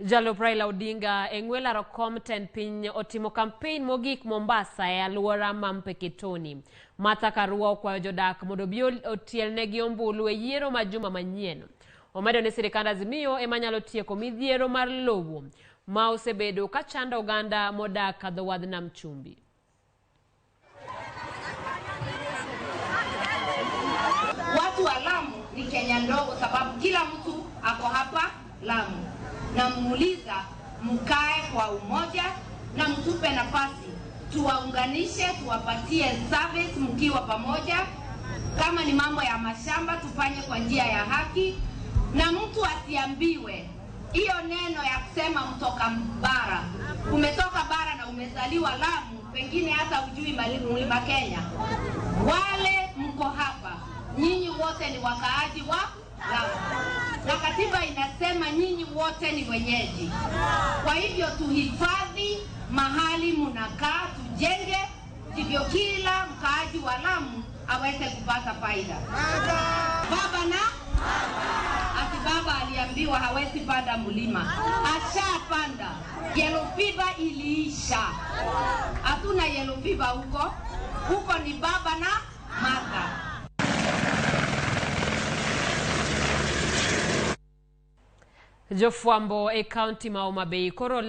Jalo Raila Odinga engwela rokom ten piny otimo campaign mogik Mombasa e aluora ma Mpeketoni. Mata Karua okwayo jodak mondo bi otielnegi ombulu e yiero ma juma manyien. Omedo ni sirikand Azimio ema nyalo tieko midhiero mar lowo ma osebedo ka chando oganda modak dho wadh nam chumbi. Watu wa Lamu ni Kenya ndogo sababu kila mtu ako hapa Lamu. Na muuliza mkae kwa umoja na mtupe nafasi tuwaunganishe, tuwapatie service mkiwa pamoja. Kama ni mambo ya mashamba tufanye kwa njia ya haki, na mtu asiambiwe hiyo neno ya kusema mtoka bara. Umetoka bara na umezaliwa Lamu, pengine hata ujui mlima Kenya. Wale mko hapa, nyinyi wote ni wakaaji wa Lamu. Na katiba inasema nyinyi wote ni wenyeji. Kwa hivyo tuhifadhi mahali mnakaa, tujenge ndivyo kila mkaaji wa Lamu aweze kupata faida. Baba na ati baba aliambiwa hawezi panda mlima, ashapanda. Yellow fever iliisha, hatuna yellow fever huko ni baba na mama. Jofwambo e county ma Homa Bay koro